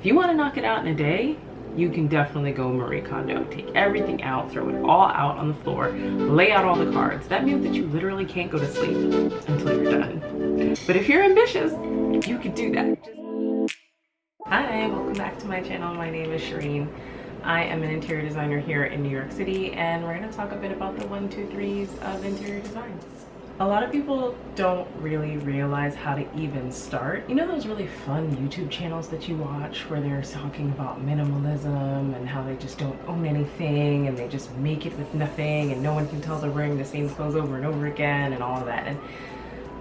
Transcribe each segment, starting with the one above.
If you want to knock it out in a day, you can definitely go Marie Kondo. Take everything out, throw it all out on the floor, lay out all the cards. That means that you literally can't go to sleep until you're done. But if you're ambitious, you can do that. Hi, welcome back to my channel. My name is Shareen. I am an interior designer here in New York City, and we're going to talk a bit about the 1, 2, 3s of interior design. A lot of people don't really realize how to even start. You know those really fun YouTube channels that you watch where they're talking about minimalism and how they just don't own anything and they just make it with nothing and no one can tell they're wearing the same clothes over and over again and all of that. And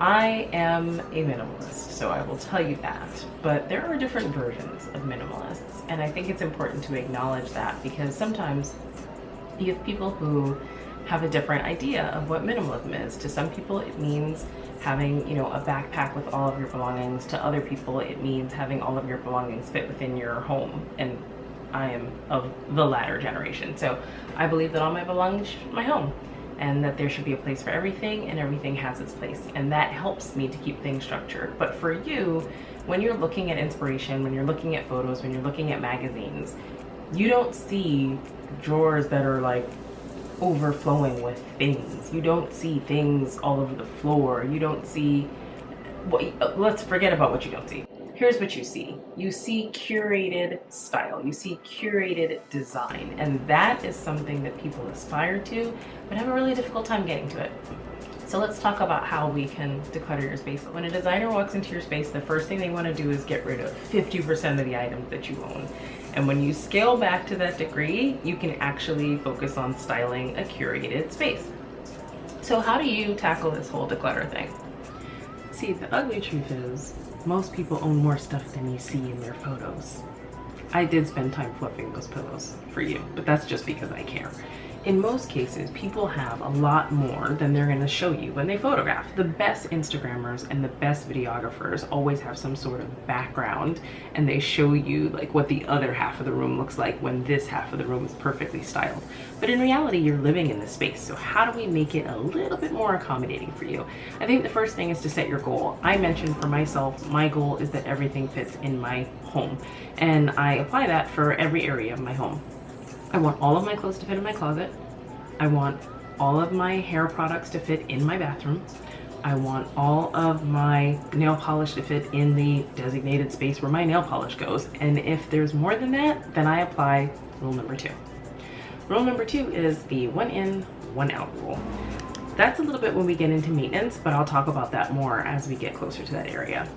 I am a minimalist, so I will tell you that. But there are different versions of minimalists, and I think it's important to acknowledge that because sometimes you have people who have a different idea of what minimalism is. To some people it means having, you know, a backpack with all of your belongings. To other people it means having all of your belongings fit within your home, and I am of the latter generation. So I believe that all my belongings should fit my home and that there should be a place for everything and everything has its place, and that helps me to keep things structured. But for you, when you're looking at inspiration, when you're looking at photos, when you're looking at magazines, you don't see drawers that are like overflowing with things. You don't see things all over the floor. You don't see let's forget about what you don't see. Here's what you see. You see curated style. You see curated design. And that is something that people aspire to, but have a really difficult time getting to it. So let's talk about how we can declutter your space. When a designer walks into your space, the first thing they want to do is get rid of 50% of the items that you own. And when you scale back to that degree, you can actually focus on styling a curated space. So how do you tackle this whole declutter thing? See, the ugly truth is, most people own more stuff than you see in their photos. I did spend time flipping those pillows for you, but that's just because I care. In most cases, people have a lot more than they're going to show you when they photograph. The best Instagrammers and the best videographers always have some sort of background, and they show you like what the other half of the room looks like when this half of the room is perfectly styled. But in reality, you're living in the space. So how do we make it a little bit more accommodating for you? I think the first thing is to set your goal. I mentioned for myself, my goal is that everything fits in my home, and I apply that for every area of my home. I want all of my clothes to fit in my closet. I want all of my hair products to fit in my bathroom. I want all of my nail polish to fit in the designated space where my nail polish goes. And if there's more than that, then I apply rule number 2. Rule number 2 is the 1 in, 1 out rule. That's a little bit when we get into maintenance, but I'll talk about that more as we get closer to that area.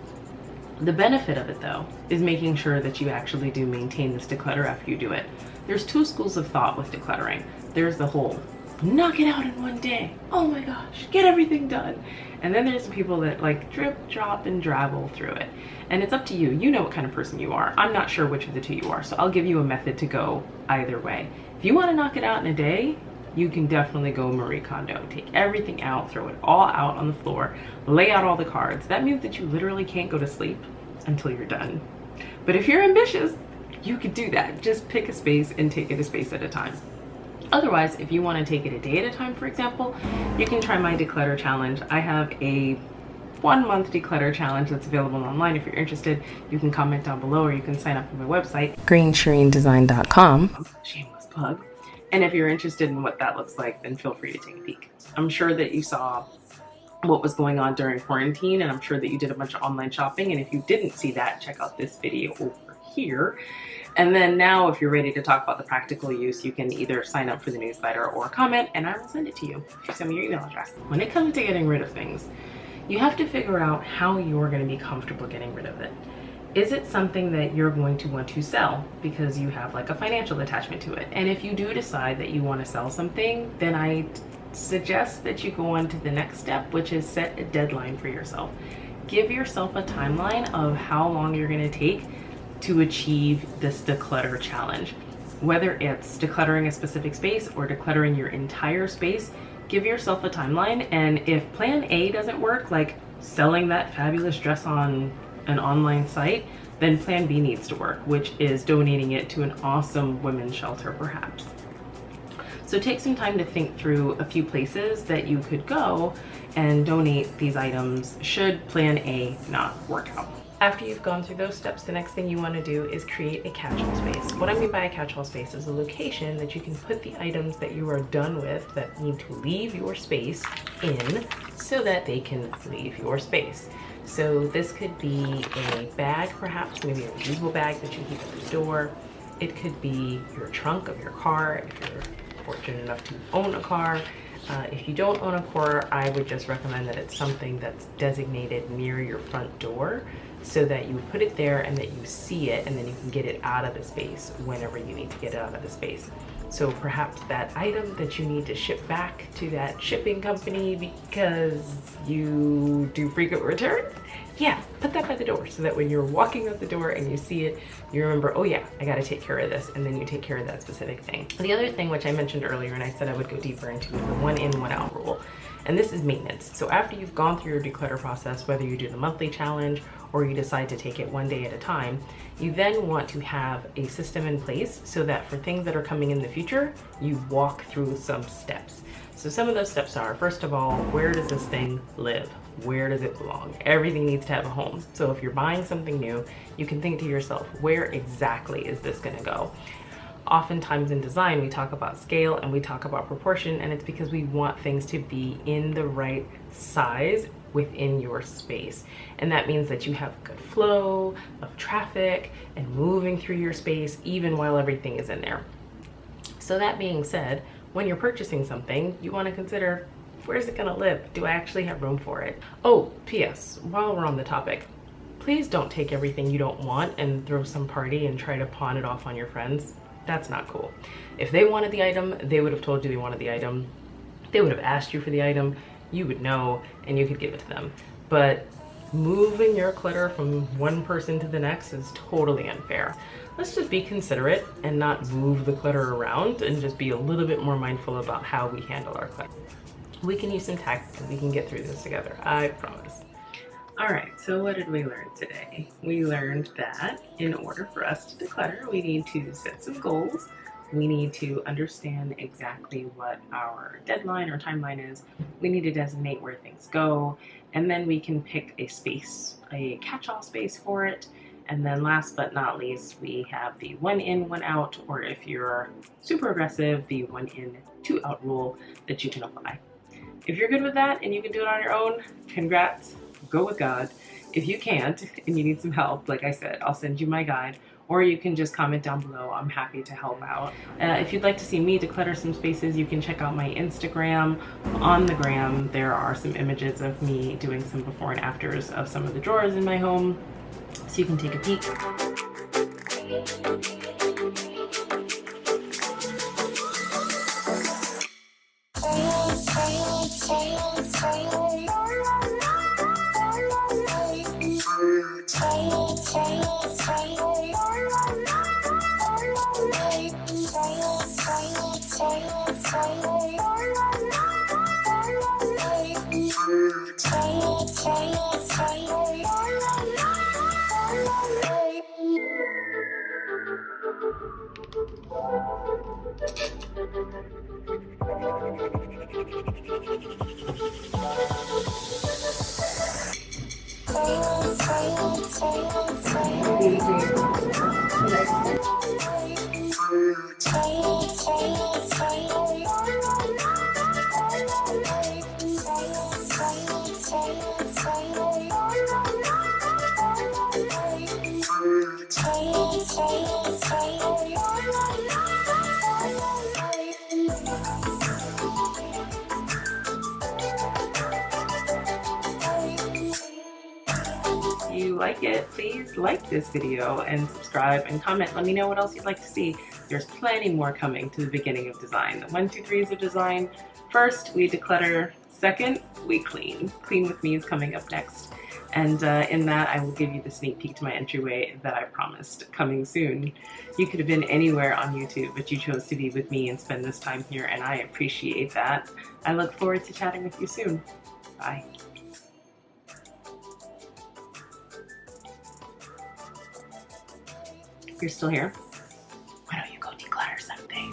The benefit of it though is making sure that you actually do maintain this declutter after you do it. There's 2 schools of thought with decluttering. There's the whole knock it out in one day, oh my gosh, get everything done. And then there's the people that like drip, drop, and drabble through it. And it's up to you. You know what kind of person you are. I'm not sure which of the 2 you are, so I'll give you a method to go either way. If you want to knock it out in a day, you can definitely go Marie Kondo. Take everything out, throw it all out on the floor, lay out all the cards. That means that you literally can't go to sleep until you're done. But if you're ambitious, you could do that. Just pick a space and take it a space at a time. Otherwise, if you want to take it a day at a time, for example, you can try my declutter challenge. I have a 1-month declutter challenge that's available online. If you're interested, you can comment down below or you can sign up on my website, greenshareendesign.com. Shameless plug. And if you're interested in what that looks like, then feel free to take a peek. I'm sure that you saw what was going on during quarantine, and I'm sure that you did a bunch of online shopping. And if you didn't see that, check out this video over here. And then now, if you're ready to talk about the practical use, you can either sign up for the newsletter or comment, and I will send it to you if you send me your email address. When it comes to getting rid of things, you have to figure out how you're going to be comfortable getting rid of it. Is it something that you're going to want to sell because you have like a financial attachment to it? And if you do decide that you want to sell something, then I suggest that you go on to the next step, which is set a deadline for yourself. Give yourself a timeline of how long you're going to take to achieve this declutter challenge. Whether it's decluttering a specific space or decluttering your entire space, give yourself a timeline. And if plan A doesn't work, like selling that fabulous dress on an online site, then plan B needs to work, which is donating it to an awesome women's shelter perhaps. So take some time to think through a few places that you could go and donate these items should plan A not work out. After you've gone through those steps, the next thing you want to do is create a catch-all space. What I mean by a catch-all space is a location that you can put the items that you are done with that need to leave your space in so that they can leave your space. So this could be a bag, perhaps, maybe a reusable bag that you keep at the door. It could be your trunk of your car if you're fortunate enough to own a car. If you don't own a car, I would just recommend that it's something that's designated near your front door so that you put it there and that you see it, and then you can get it out of the space whenever you need to get it out of the space. So perhaps that item that you need to ship back to that shipping company because you do frequent returns, yeah, put that by the door so that when you're walking out the door and you see it, you remember, oh yeah, I gotta take care of this, and then you take care of that specific thing. The other thing, which I mentioned earlier and I said I would go deeper into, is the 1 in, 1 out rule. And this is maintenance. So after you've gone through your declutter process, whether you do the monthly challenge or you decide to take it one day at a time, you then want to have a system in place so that for things that are coming in the future, you walk through some steps. So some of those steps are, first of all, where does this thing live? Where does it belong? Everything needs to have a home. So if you're buying something new, you can think to yourself, where exactly is this gonna go? Oftentimes in design, we talk about scale and we talk about proportion, and it's because we want things to be in the right size within your space. And that means that you have good flow of traffic and moving through your space even while everything is in there. So that being said, when you're purchasing something, you want to consider, where's it gonna live? Do I actually have room for it? Oh, P.S. while we're on the topic, please don't take everything you don't want and throw some party and try to pawn it off on your friends. That's not cool. If they wanted the item, they would have told you they wanted the item. They would have asked you for the item. You would know, and you could give it to them. But moving your clutter from one person to the next is totally unfair. Let's just be considerate and not move the clutter around, and just be a little bit more mindful about how we handle our clutter. We can use some tact and we can get through this together, I promise. All right, so what did we learn today? We learned that in order for us to declutter, we need to set some goals. We need to understand exactly what our deadline or timeline is. We need to designate where things go, and then we can pick a space, a catch-all space for it. And then last but not least, we have the 1 in, 1 out, or if you're super aggressive, the 1 in, 2 out rule that you can apply. If you're good with that and you can do it on your own, congrats. Go with God. If you can't and you need some help, like I said, I'll send you my guide, or you can just comment down below. I'm happy to help out. If you'd like to see me declutter some spaces, you can check out my Instagram. On the gram, there are some images of me doing some before and afters of some of the drawers in my home, so you can take a peek. You like it, please like this video and subscribe and comment. Let me know what else you'd like to see. There's plenty more coming to the beginning of design. The 1, 2, 3s of design. First, we declutter. Second, we clean. Clean with me is coming up next. And in that, I will give you the sneak peek to my entryway that I promised coming soon. You could have been anywhere on YouTube, but you chose to be with me and spend this time here, and I appreciate that. I look forward to chatting with you soon. Bye. If you're still here, why don't you go declutter something?